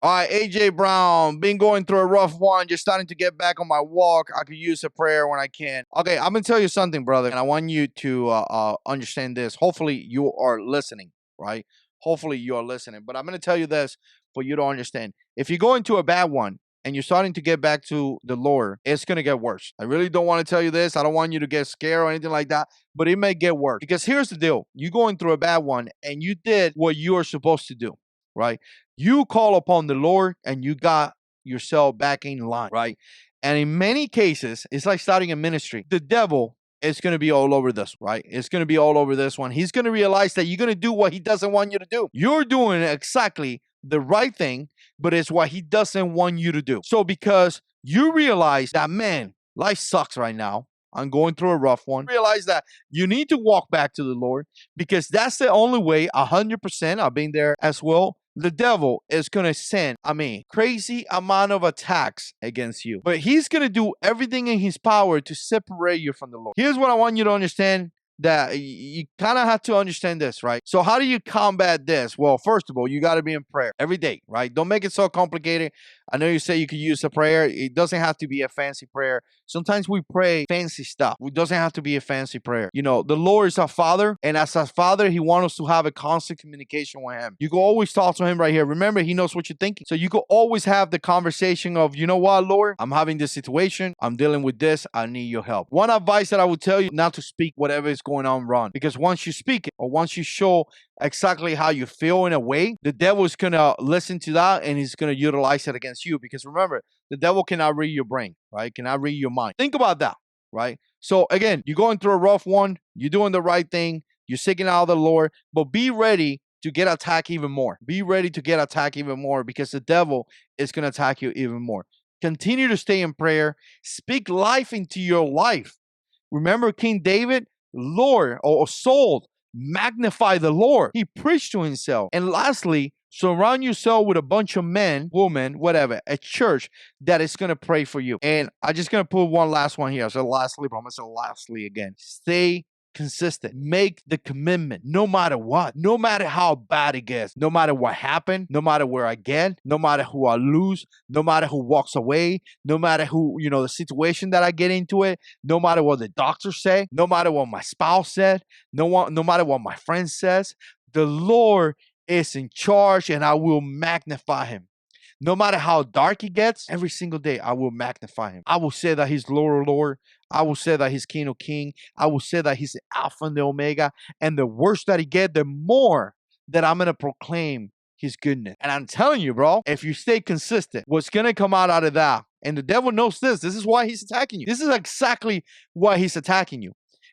All right, AJ Brown, been going through a rough one, just starting to get back on my walk. I could use a prayer when I can. Okay, I'm gonna tell you something, brother, and I want you to understand this. Hopefully, you are listening, right? Hopefully, you are listening. But I'm gonna tell you this for you to understand. If you go into a bad one and you're starting to get back to the Lord, it's gonna get worse. I really don't want to tell you this. I don't want you to get scared or anything like that, but it may get worse. Because here's the deal: you going through a bad one, and you did what you are supposed to do, right? You call upon the Lord and you got yourself back in line, right? And in many cases, it's like starting a ministry. The devil is going to be all over this, right? It's going to be all over this one. He's going to realize that you're going to do what he doesn't want you to do. You're doing exactly the right thing, but it's what he doesn't want you to do. So because you realize that, man, life sucks right now. I'm going through a rough one. Realize that you need to walk back to the Lord because that's the only way, 100%. I've been there as well. The devil is going to send, crazy amount of attacks against you. But he's going to do everything in his power to separate you from the Lord. Here's what I want you to understand, that you kind of have to understand this, right? So how do you combat this? Well, first of all, you got to be in prayer every day, right? Don't make it so complicated. I know you say you could use a prayer. It doesn't have to be a fancy prayer. Sometimes we pray fancy stuff. It doesn't have to be a fancy prayer. You know, the Lord is our Father, and as our Father, He wants us to have a constant communication with Him. You can always talk to Him right here. Remember, He knows what you're thinking. So you can always have the conversation of, you know what, Lord, I'm having this situation. I'm dealing with this. I need your help. One advice that I would tell you, not to speak whatever is going on wrong. Because once you speak it, or once you show exactly how you feel in a way, the devil is going to listen to that and he's going to utilize it against you. Because remember, the devil cannot read your brain, right? Cannot read your mind. Think about that, right? So again, you're going through a rough one. You're doing the right thing. You're seeking out the Lord, but be ready to get attacked even more. Be ready to get attacked even more because the devil is going to attack you even more. Continue to stay in prayer. Speak life into your life. Remember King David? Lord, or soul, magnify the Lord. He preached to himself. And lastly, surround yourself with a bunch of men, women, whatever, a church that is going to pray for you. And I'm just going to put one last one here. I said lastly, but I'm going to say lastly again. Stay consistent. Make the commitment no matter what, no matter how bad it gets, no matter what happened, no matter where I get, no matter who I lose, no matter who walks away, no matter who, the situation that I get into it, no matter what the doctors say, no matter what my spouse said, no matter what my friend says, the Lord is in charge and I will magnify him. No matter how dark it gets, every single day I will magnify him. I will say that he's Lord, Lord. I will say that he's King of King. I will say that he's the Alpha and the Omega. And the worse that he get, the more that I'm going to proclaim his goodness. And I'm telling you, bro, if you stay consistent, what's going to come out of that, and the devil knows this. This is why he's attacking you. This is exactly why he's attacking you.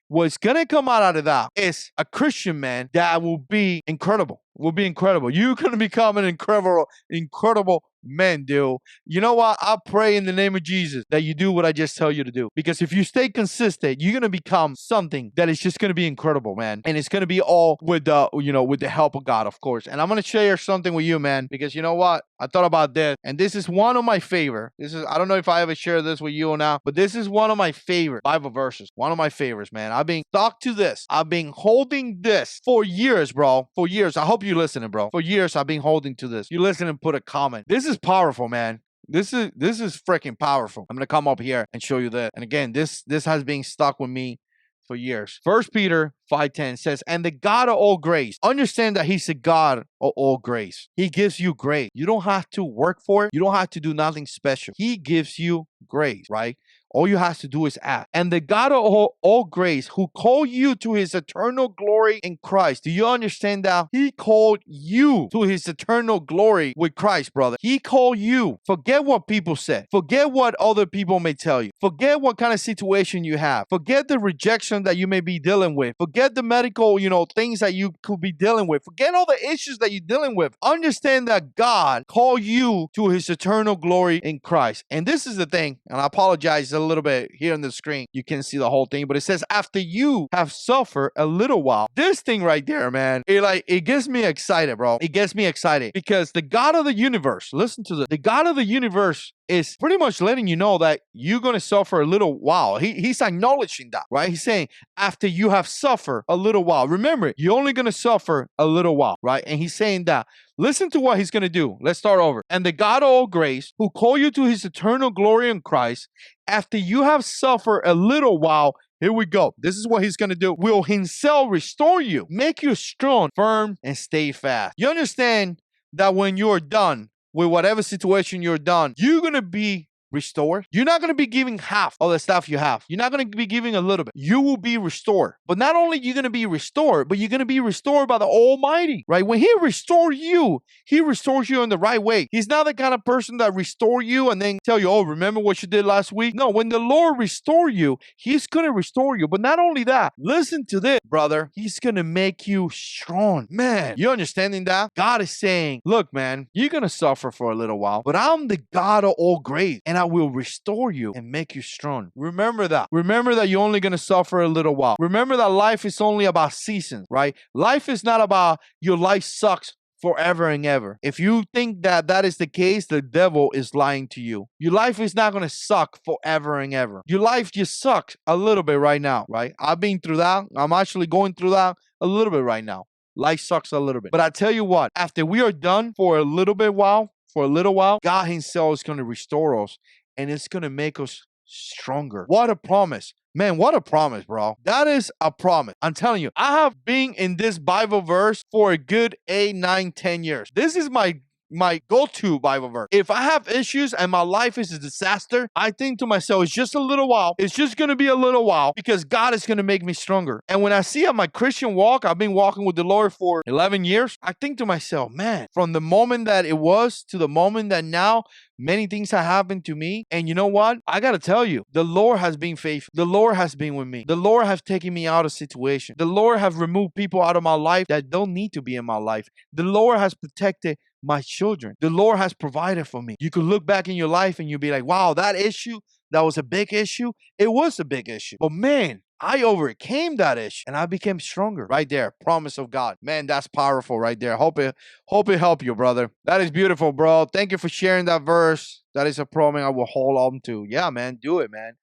What's going to come out of that is a Christian man that will be incredible. Will be incredible. You're going to become an incredible man, dude. You know what? I pray in the name of Jesus that you do what I just tell you to do. Because if you stay consistent, you're going to become something that is just going to be incredible, man. And it's going to be all with the, with the help of God, of course. And I'm going to share something with you, man, because you know what? I thought about this, and this is one of my favorite. I don't know if I ever share this with you or not, but this is one of my favorite Bible verses. One of my favorites, man. I've been stuck to this. I've been holding this for years, bro. For years. I hope you're listening, bro. For years, I've been holding to this. You listen and put a comment. This is powerful, man. This is freaking powerful. I'm gonna come up here and show you that. And again, this has been stuck with me for years. 1 Peter 5:10 says, and the God of all grace. Understand that he's the God of all grace. He gives you grace. You don't have to work for it. You don't have to do nothing special. He gives you grace, right? All you have to do is ask. And the God of all grace, who called you to his eternal glory in Christ. Do you understand that? He called you to his eternal glory with Christ, brother. He called you. Forget what people said. Forget what other people may tell you. Forget what kind of situation you have. Forget the rejection that you may be dealing with. Forget the medical, things that you could be dealing with. Forget all the issues that you're dealing with. Understand that God called you to his eternal glory in Christ. And this is the thing, and I apologize a little bit here on the screen. You can't see the whole thing, but it says, after you have suffered a little while. This thing right there, man, it gets me excited, bro. It gets me excited because the God of the universe, listen to this, the God of the universe is pretty much letting you know that you're going to suffer a little while. He's acknowledging that, right? He's saying after you have suffered a little while, remember, you're only going to suffer a little while, right? And he's saying that. Listen to what he's going to do. Let's start over. And the God of all grace, who called you to his eternal glory in Christ, after you have suffered a little while, here we go. This is what he's going to do. Will himself restore you, make you strong, firm, and stay fast. You understand that when you're done with whatever situation you're done, you're going to be restored. You're not going to be giving half of the stuff you have. You're not going to be giving a little bit. You will be restored. But not only you're going to be restored, but you're going to be restored by the Almighty, right? When he restores you in the right way. He's not the kind of person that restore you and then tell you, oh, remember what you did last week? No, when the Lord restore you, he's going to restore you. But not only that, listen to this, brother. He's going to make you strong. Man, you understanding that? God is saying, look, man, you're going to suffer for a little while, but I'm the God of all grace, and I will restore you and make you strong. Remember that. Remember that you're only going to suffer a little while. Remember that life is only about seasons, right? Life is not about your life sucks forever and ever. If you think that that is the case, the devil is lying to you. Your life is not going to suck forever and ever. Your life just sucks a little bit right now, right? I've been through that. I'm actually going through that a little bit right now. Life sucks a little bit. But I tell you what, after we are done for a little while, God himself is going to restore us and it's going to make us stronger. What a promise. Man, what a promise, bro. That is a promise. I'm telling you, I have been in this Bible verse for a good 8, 9, 10 years. This is my go-to Bible verse. If I have issues and my life is a disaster, I think to myself, it's just a little while. It's just going to be a little while because God is going to make me stronger. And when I see on my Christian walk, I've been walking with the Lord for 11 years. I think to myself, man, from the moment that it was to the moment that now, many things have happened to me. And you know what? I got to tell you, the Lord has been faithful. The Lord has been with me. The Lord has taken me out of situations. The Lord has removed people out of my life that don't need to be in my life. The Lord has protected my children. The Lord has provided for me. You could look back in your life and you'll be like, wow, that issue, that was a big issue. It was a big issue. But man, I overcame that issue and I became stronger. Right there. Promise of God. Man, that's powerful right there. Hope it helped you, brother. That is beautiful, bro. Thank you for sharing that verse. That is a promise I will hold on to. Yeah, man. Do it, man.